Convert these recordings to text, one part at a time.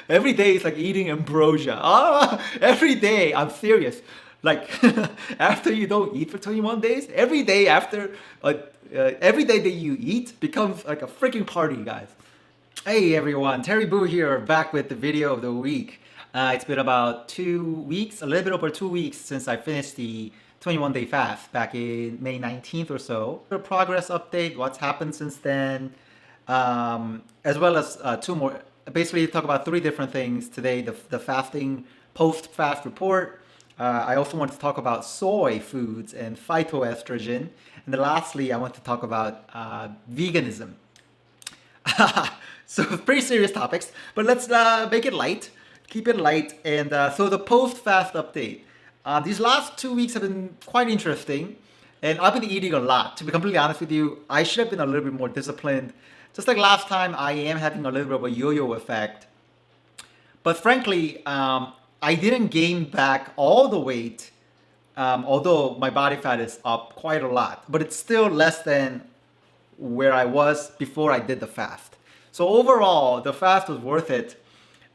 Every day is like eating ambrosia. Every day, I'm serious. Like after you don't eat for 21 days, every day after, every day that you eat becomes like a freaking party, guys. Hey everyone, Terry Boo here, back with the video of the week. It's been about 2 weeks, a little bit over 2 weeks since I finished the 21-day fast back in May 19th or so. A progress update, what's happened since then, as well as two more. Basically, talk about three different things today: the fasting post-fast report. I also want to talk about soy foods and phytoestrogen, and then lastly, I want to talk about veganism. So pretty serious topics, but let's make it light, keep it light. And so the post-fast update. These last 2 weeks have been quite interesting, and I've been eating a lot. To be completely honest with you, I should have been a little bit more disciplined. Just like last time, I am having a little bit of a yo-yo effect. But frankly, I didn't gain back all the weight, although my body fat is up quite a lot, but it's still less than where I was before I did the fast. So overall, the fast was worth it.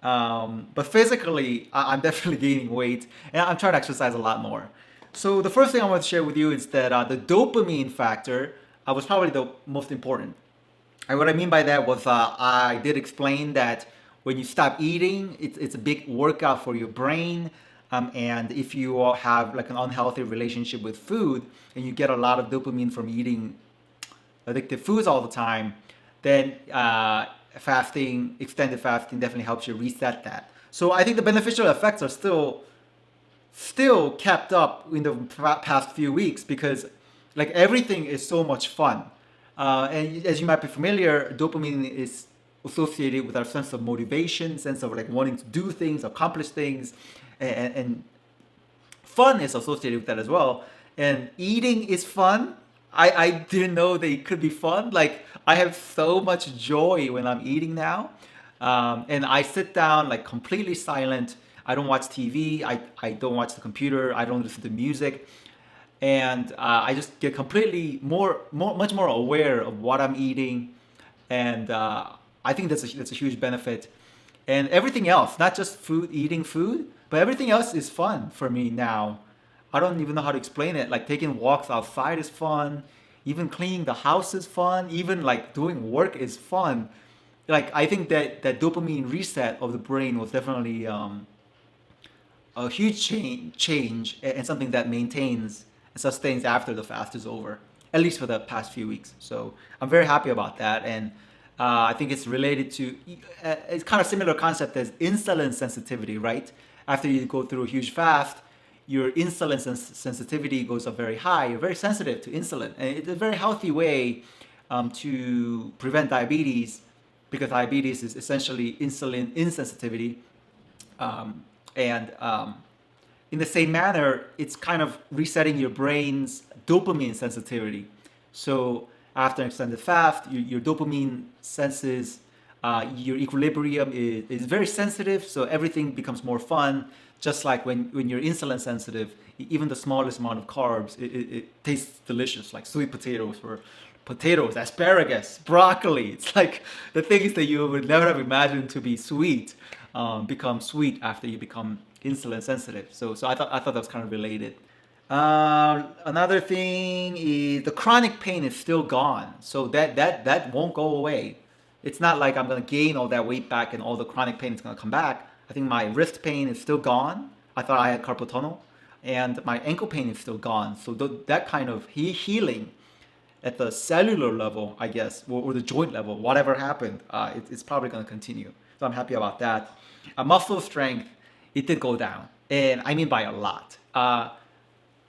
But physically, I'm definitely gaining weight, and I'm trying to exercise a lot more. So the first thing I want to share with you is that the dopamine factor was probably the most important. And what I mean by that was I did explain that when you stop eating, it's a big workout for your brain. And if you have like an unhealthy relationship with food and you get a lot of dopamine from eating addictive foods all the time, then fasting, extended fasting definitely helps you reset that. So I think the beneficial effects are still kept up in the past few weeks because like everything is so much fun. And as you might be familiar, dopamine is associated with our sense of motivation, sense of like wanting to do things, accomplish things, and fun is associated with that as well. And eating is fun. I didn't know they could be fun. Like I have so much joy when I'm eating now. And I sit down like completely silent. I don't watch TV. I don't watch the computer. I don't listen to music. And I just get completely much more aware of what I'm eating. And I think that's a huge benefit. And everything else, not just food, eating food, but everything else is fun for me now. I don't even know how to explain it. Like taking walks outside is fun. Even cleaning the house is fun. Even like doing work is fun. Like I think that dopamine reset of the brain was definitely a huge change and something that maintains and sustains after the fast is over, at least for the past few weeks. So I'm very happy about that, and I think it's related to it's kind of similar concept as insulin sensitivity, right? After you go through a huge fast, your insulin sensitivity goes up very high. You're very sensitive to insulin, and it's a very healthy way to prevent diabetes because diabetes is essentially insulin insensitivity. And in the same manner, it's kind of resetting your brain's dopamine sensitivity. So after an extended fast, your dopamine senses, your equilibrium is very sensitive, so everything becomes more fun. Just like when you're insulin sensitive, even the smallest amount of carbs, it tastes delicious, like sweet potatoes or potatoes, asparagus, broccoli. It's like the things that you would never have imagined to be sweet become sweet after you become insulin sensitive. So I thought that was kind of related. Another thing is the chronic pain is still gone, so that won't go away. It's not like I'm gonna gain all that weight back and all the chronic pain is gonna come back. I think my wrist pain is still gone. I thought I had carpal tunnel, and my ankle pain is still gone. So that kind of healing at the cellular level, I guess, or the joint level, whatever happened, it's probably going to continue. So I'm happy about that. Muscle strength, it did go down, and I mean by a lot.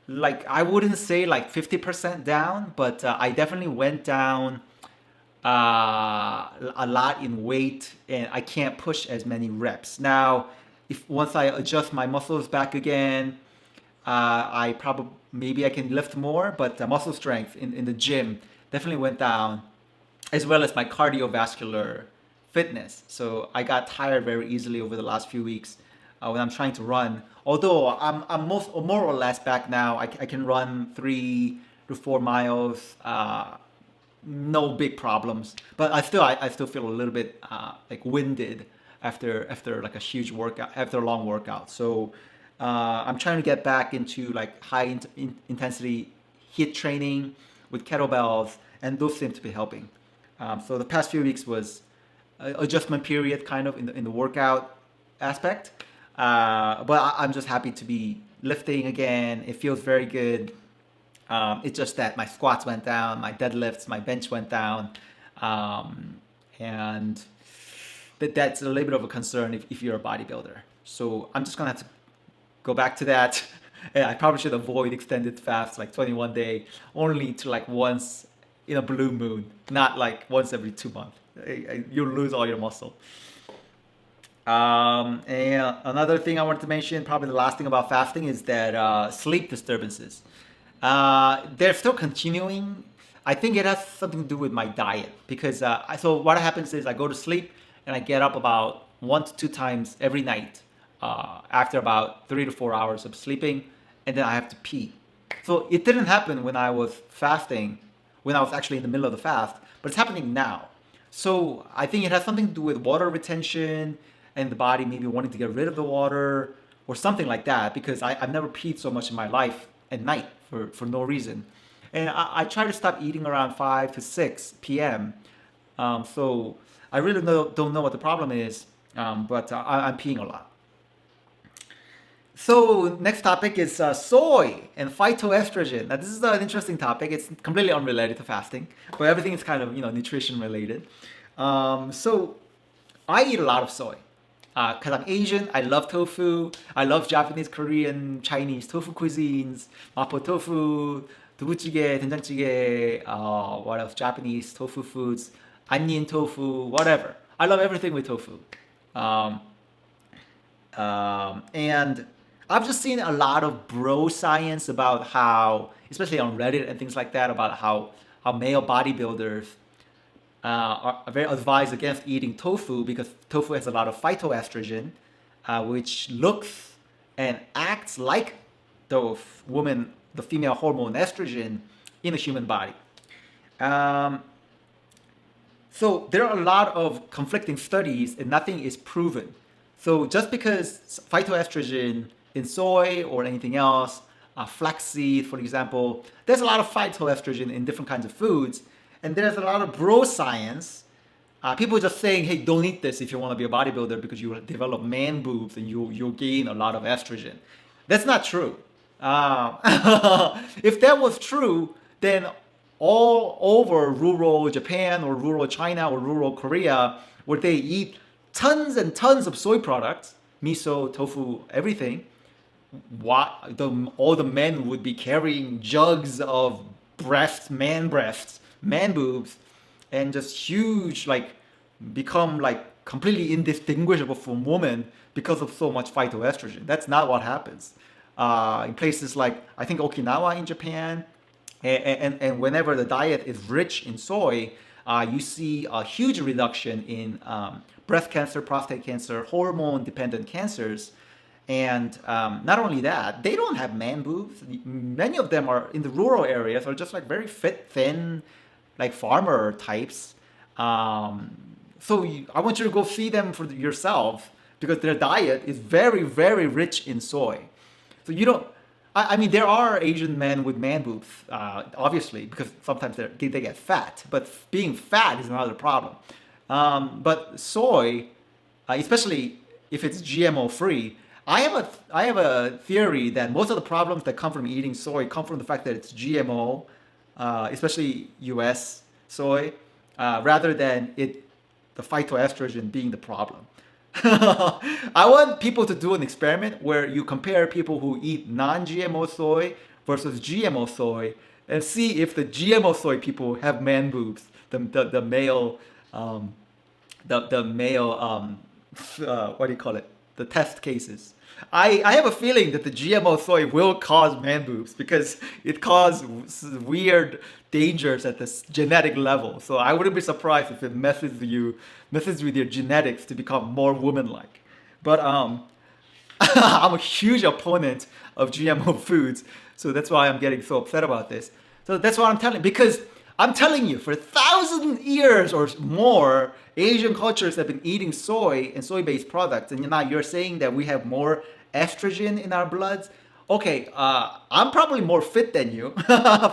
Like I wouldn't say like 50% down, but I definitely went down a lot in weight, and I can't push as many reps now. If once I adjust my muscles back again, I probably maybe I can lift more, but muscle strength in the gym definitely went down, as well as my cardiovascular fitness. So I got tired very easily over the last few weeks when I'm trying to run. Although I'm more or less back now, I can run 3 to 4 miles, no big problems. But I still feel a little bit like winded after like a huge workout, after a long workout. So I'm trying to get back into like intensity HIIT training with kettlebells, and those seem to be helping. So the past few weeks was adjustment period kind of in the workout aspect. But I'm just happy to be lifting again. It feels very good. It's just that my squats went down, my deadlifts, my bench went down. And that's a little bit of a concern if you're a bodybuilder. So I'm just gonna have to go back to that. And I probably should avoid extended fasts like 21 day, only to like once in a blue moon, not like once every 2 months. You'll lose all your muscle. And another thing I wanted to mention, probably the last thing about fasting, is that sleep disturbances. They're still continuing. I think it has something to do with my diet because so what happens is I go to sleep and I get up about 1 to 2 times every night after about 3 to 4 hours of sleeping, and then I have to pee. So it didn't happen when I was fasting, when I was actually in the middle of the fast, but it's happening now. So I think it has something to do with water retention and the body maybe wanting to get rid of the water or something like that, because I've never peed so much in my life at night for no reason. And I try to stop eating around 5 to 6 p.m. So I really don't know what the problem is, but I'm peeing a lot. So next topic is soy and phytoestrogen. Now this is an interesting topic. It's completely unrelated to fasting, but everything is kind of nutrition related. So I eat a lot of soy because I'm Asian. I love tofu. I love Japanese, Korean, Chinese tofu cuisines. Mapo tofu, 두부찌개, 된장찌개. What else? Japanese tofu foods, onion tofu, whatever. I love everything with tofu. And I've just seen a lot of bro science about how, especially on Reddit and things like that, about how male bodybuilders are very advised against eating tofu because tofu has a lot of phytoestrogen, which looks and acts like the female hormone estrogen in a human body. So there are a lot of conflicting studies and nothing is proven. So just because phytoestrogen in soy or anything else, flaxseed, for example, there's a lot of phytoestrogen in different kinds of foods, and there's a lot of bro science. People just saying, hey, don't eat this if you want to be a bodybuilder because you will develop man boobs and you'll gain a lot of estrogen. That's not true. If that was true, then all over rural Japan or rural China or rural Korea, where they eat tons and tons of soy products, miso, tofu, everything, all the men would be carrying jugs of man boobs, and just huge, like become like completely indistinguishable from women because of so much phytoestrogen. That's not what happens. In places like, I think, Okinawa in Japan, and whenever the diet is rich in soy, you see a huge reduction in breast cancer, prostate cancer, hormone-dependent cancers. And not only that, they don't have man boobs. Many of them are in the rural areas, are just like very fit, thin, like farmer types. So I want you to go see them for yourself because their diet is very, very rich in soy. So you don't. I mean, there are Asian men with man boobs, obviously, because sometimes they get fat. But being fat is another problem. But soy, especially if it's GMO free, I have a theory that most of the problems that come from eating soy come from the fact that it's GMO, especially U.S. soy, rather than the phytoestrogen being the problem. I want people to do an experiment where you compare people who eat non-GMO soy versus GMO soy and see if the GMO soy people have man boobs, the male, what do you call it? The test cases. I have a feeling that the GMO soy will cause man boobs because it causes weird dangers at this genetic level. So I wouldn't be surprised if it messes with your genetics to become more woman-like. But I'm a huge opponent of GMO foods, so that's why I'm getting so upset about this. So that's what I'm telling, because I'm telling you, for 1,000 years or more, Asian cultures have been eating soy and soy-based products, and now you're saying that we have more estrogen in our bloods. Okay, I'm probably more fit than you,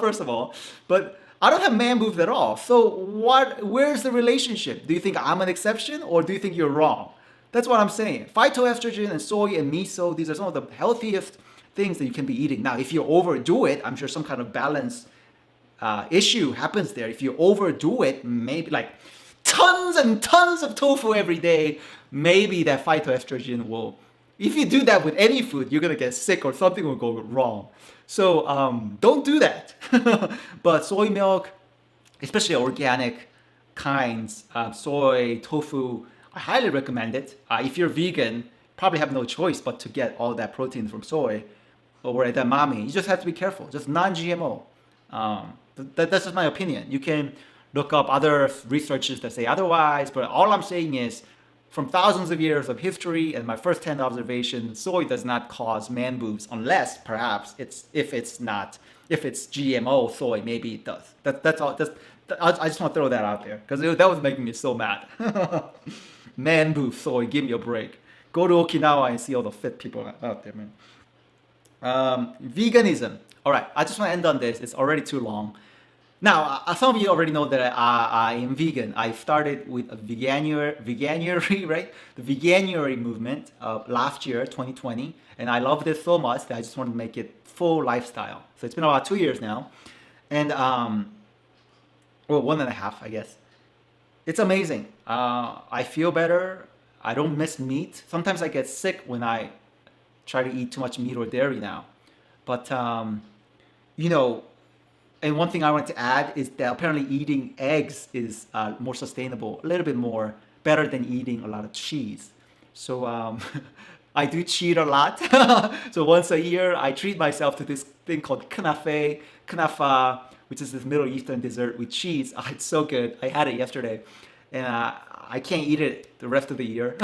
first of all, but I don't have man boobs at all. So what? Where's the relationship? Do you think I'm an exception, or do you think you're wrong? That's what I'm saying. Phytoestrogen and soy and miso, these are some of the healthiest things that you can be eating. Now, if you overdo it, I'm sure some kind of balance issue happens there. If you overdo it, maybe like tons and tons of tofu every day, maybe that phytoestrogen will. If you do that with any food, you're gonna get sick or something will go wrong. So don't do that. But soy milk, especially organic kinds, soy, tofu, I highly recommend it. If you're vegan, probably have no choice but to get all that protein from soy or edamame. You just have to be careful. Just non-GMO. That's just my opinion. You can look up other researchers that say otherwise, but all I'm saying is from thousands of years of history and my first-hand observation, soy does not cause man boobs unless perhaps if it's GMO soy, maybe it does. That's all. I just want to throw that out there because that was making me so mad. Man boob soy, give me a break. Go to Okinawa and see all the fit people out there, man. Veganism. All right, I just want to end on this. It's already too long. Now, some of you already know that I am vegan. I started with a veganuary, right? The veganuary movement last year, 2020, and I loved it so much that I just wanted to make it full lifestyle. So it's been about 2 years now, and well, 1.5, I guess. It's amazing. I feel better. I don't miss meat. Sometimes I get sick when I try to eat too much meat or dairy now. But, you know, and one thing I want to add is that apparently eating eggs is more sustainable, a little bit more, better than eating a lot of cheese. So I do cheat a lot. So once a year, I treat myself to this thing called knafa, which is this Middle Eastern dessert with cheese. It's so good. I had it yesterday. And I can't eat it the rest of the year.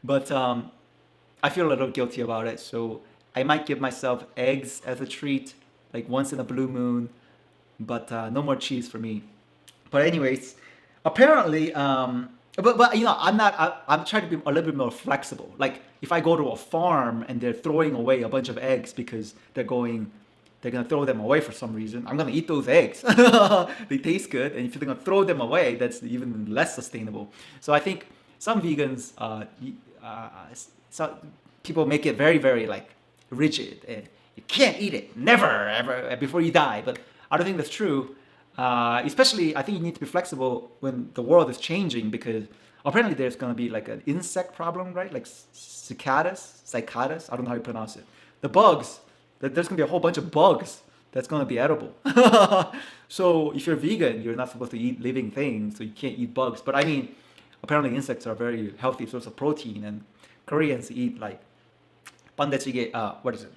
But I feel a little guilty about it. So I might give myself eggs as a treat, like once in a blue moon, but no more cheese for me. But anyways, apparently, but you know, I'm trying to be a little bit more flexible. Like if I go to a farm and they're throwing away a bunch of eggs because they're gonna throw them away for some reason, I'm gonna eat those eggs. They taste good, and if they're gonna throw them away, that's even less sustainable. So I think some vegans, so people make it very, very like rigid. And you can't eat it, never, ever, before you die. But I don't think that's true. Especially, I think you need to be flexible when the world is changing because apparently there's going to be like an insect problem, right? Like cicadas, I don't know how you pronounce it. The bugs, there's going to be a whole bunch of bugs that's going to be edible. So if you're vegan, you're not supposed to eat living things, so you can't eat bugs. But I mean, apparently insects are a very healthy source of protein, and Koreans eat like bandechige, what is it?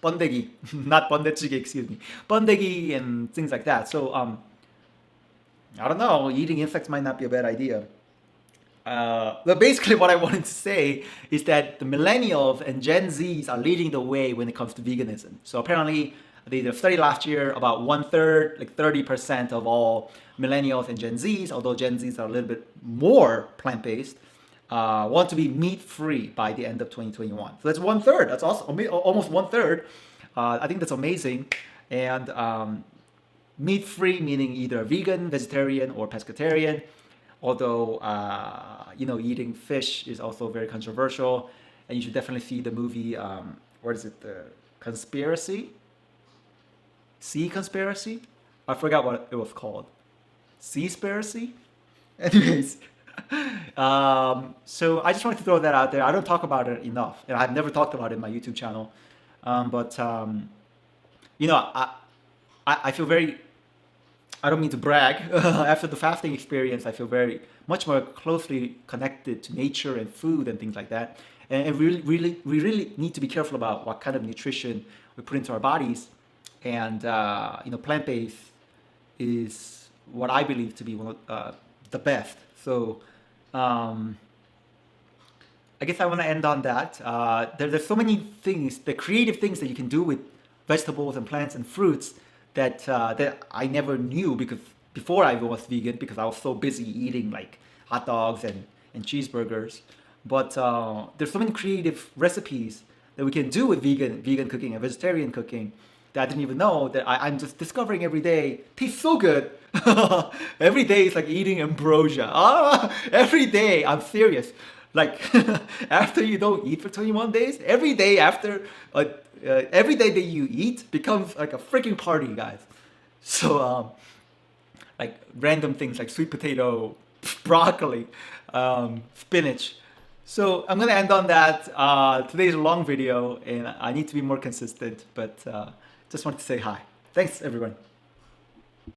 Bandegi, not bandechige, excuse me. Bandegi and things like that. So I don't know, eating insects might not be a bad idea. But basically what I wanted to say is that the millennials and Gen Zs are leading the way when it comes to veganism. So apparently they did a study last year about 1/3, like 30% of all millennials and Gen Zs, although Gen Zs are a little bit more plant-based, want to be meat-free by the end of 2021. So that's 1/3. That's also almost 1/3. I think that's amazing. And meat-free meaning either vegan, vegetarian, or pescatarian. Although you know, eating fish is also very controversial, and you should definitely see the movie. What is it? The Conspiracy. Sea Conspiracy. I forgot what it was called. Seaspiracy. Anyways. So I just wanted to throw that out there. I don't talk about it enough, and I've never talked about it in my YouTube channel. But you know, I feel very. I don't mean to brag. After the fasting experience, I feel very much more closely connected to nature and food and things like that. And we really need to be careful about what kind of nutrition we put into our bodies. And you know, plant-based is what I believe to be one of the best. So I guess I want to end on that. There's so many things, the creative things that you can do with vegetables and plants and fruits that I never knew because before I was vegan because I was so busy eating like hot dogs and cheeseburgers. But there's so many creative recipes that we can do with vegan cooking and vegetarian cooking that I didn't even know that I'm just discovering every day. Tastes so good. Every day is like eating ambrosia. Every day, I'm serious. Like after you don't eat for 21 days, every day that you eat becomes like a freaking party, guys. So like random things like sweet potato, broccoli, spinach. So I'm gonna end on that. Today's a long video, and I need to be more consistent. But just wanted to say hi. Thanks, everyone.